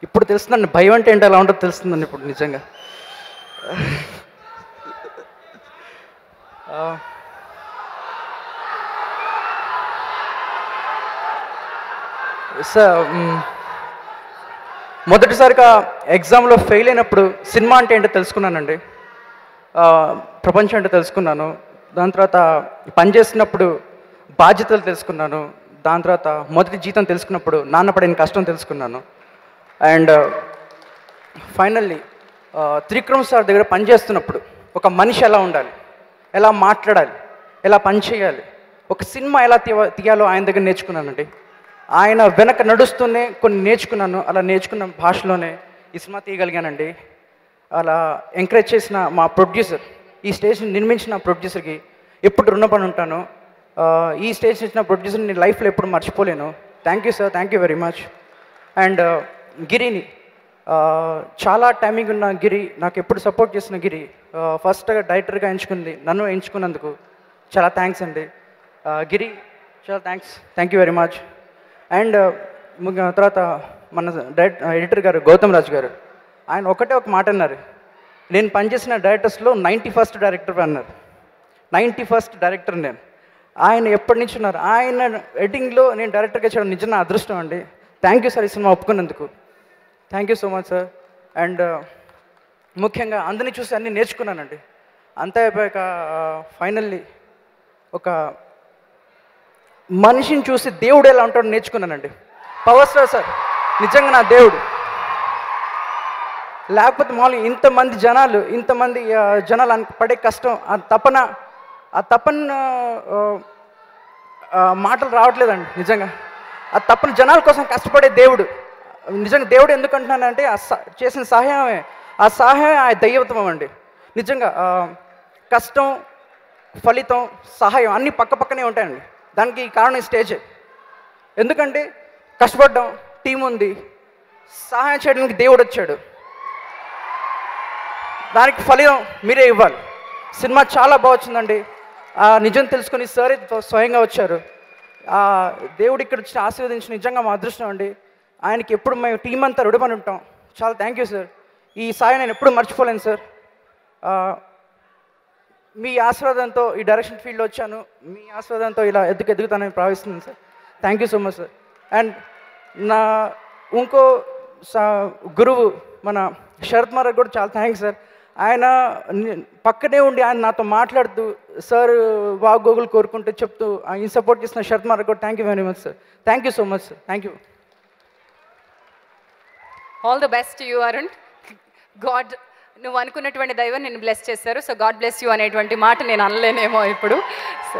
ఇప్పుడు తెలుస్తుందండి, భయం అంటే ఏంటో ఎలా ఉంటుందో తెలుస్తుందండి ఇప్పుడు నిజంగా. సార్, మొదటిసారిగా ఎగ్జామ్లో ఫెయిల్ అయినప్పుడు సినిమా అంటే ఏంటో తెలుసుకున్నానండి. ప్రపంచం అంటే తెలుసుకున్నాను. దాని తర్వాత పనిచేస్తున్నప్పుడు బాధ్యతలు తెలుసుకున్నాను. దాని తర్వాత మొదటి జీతం తెలుసుకున్నప్పుడు నాన్న పడిన కష్టం తెలుసుకున్నాను. అండ్ ఫైనల్లీ త్రివిక్రమ్ సార్ దగ్గర పనిచేస్తున్నప్పుడు ఒక మనిషి ఎలా ఉండాలి, ఎలా మాట్లాడాలి, ఎలా పని చేయాలి, ఒక సినిమా ఎలా తీయాలో ఆయన దగ్గర నేర్చుకున్నానండి. ఆయన వెనక నడుస్తూనే కొన్ని నేర్చుకున్నాను. అలా నేర్చుకున్న భాషలోనే ఈ సినిమా తీయగలిగానండి. అలా ఎంకరేజ్ చేసిన మా ప్రొడ్యూసర్, ఈ స్టేజ్ని నిర్మించిన ప్రొడ్యూసర్కి ఎప్పుడు రుణపడి ఉంటాను. ఈ స్టేజ్ ఇచ్చిన ప్రొడ్యూసర్ని నేను లైఫ్లో ఎప్పుడు మర్చిపోలేను. Thank you sir, thank you very much. And గిరిని, చాలా టైమింగ్ ఉన్న గిరి, నాకు ఎప్పుడు సపోర్ట్ చేసిన గిరి, ఫస్ట్గా డైరెక్టర్గా ఎంచుకుంది, నన్ను ఎంచుకున్నందుకు చాలా థ్యాంక్స్ అండి. గిరి, చాలా thanks, thank you very much. And తర్వాత మన ఎడిటర్ గారు గౌతమ్ రాజు గారు, ఆయన ఒకటే ఒక మాట అన్నారు, నేను పనిచేసిన డైరెక్టర్స్లో 91st డైరెక్టర్ అన్నారు. 91st డైరెక్టర్ నేను. ఆయన ఎప్పటి నుంచి ఉన్నారు, ఆయన ఎడిటింగ్లో నేను డైరెక్టర్గా చేయడం నిజంగా అదృష్టం అండి. థ్యాంక్ యూ సార్, ఈ సినిమా ఒప్పుకున్నందుకు. Thank you so much sir. And ముఖ్యంగా అందరినీ చూసి అన్నీ నేర్చుకున్నానండి. అంతా అయిపోయాక ఫైనల్లీ ఒక మనిషిని చూసి దేవుడు ఎలా ఉంటాడో నేర్చుకున్నానండి. పవర్ స్టార్ సార్ నిజంగా నా దేవుడు. లేకపోతే మామూలుగా ఇంతమంది జనాలు పడే కష్టం, ఆ తపన మాటలు రావట్లేదండి నిజంగా. ఆ తపన జనాల కోసం కష్టపడే దేవుడు. నిజంగా దేవుడు ఎందుకంటున్నానంటే చేసిన సహాయమే, ఆ సహాయం ఆ దైవత్వం అండి. నిజంగా కష్టం, ఫలితం, సహాయం అన్నీ పక్కనే ఉంటాయండి. దానికి కారణం ఈ స్టేజ్. ఎందుకంటే కష్టపడ్డాం, టీం ఉంది, సహాయం చేయడానికి దేవుడు వచ్చాడు, దానికి ఫలితం మీరే ఇవ్వాలి. సినిమా చాలా బాగా వచ్చిందండి. నిజం తెలుసుకుని సార్ స్వయంగా వచ్చారు. దేవుడు ఇక్కడ వచ్చి ఆశీర్వదించి నిజంగా మా అదృష్టం అండి. ఆయనకి ఎప్పుడు మేము టీం అంతా రుణపడి ఉంటాం. చాలా థ్యాంక్ యూ సార్. ఈ సాయం నేను ఎప్పుడు మర్చిపోలేను సార్. మీ ఆశీర్వాదంతో ఈ డైరెక్షన్ ఫీల్డ్లో వచ్చాను. మీ ఆశీర్వాదంతో ఇలా ఎదుగుతానని భావిస్తున్నాను sir. Thank you so much sir. And నా ఇంకో గురువు మన శరత్ మారకు కూడా చాలా థ్యాంక్స్ సార్. ఆయన పక్కనే ఉండి ఆయన నాతో మాట్లాడుతూ సార్ వాగోగులు కోరుకుంటూ చెప్తూ ఆయన సపోర్ట్ చేసిన శరత్ మారకు కూడా thank you very much sir. Thank you so much sir. Thank you. All the best you Arun. God, నువ్వు అనుకున్నటువంటి దైవం నిన్ను బ్లెస్ చేశారు. సో గాడ్ బ్లెస్ యూ అనేటువంటి మాట నేను అనలేనేమో ఇప్పుడు. సో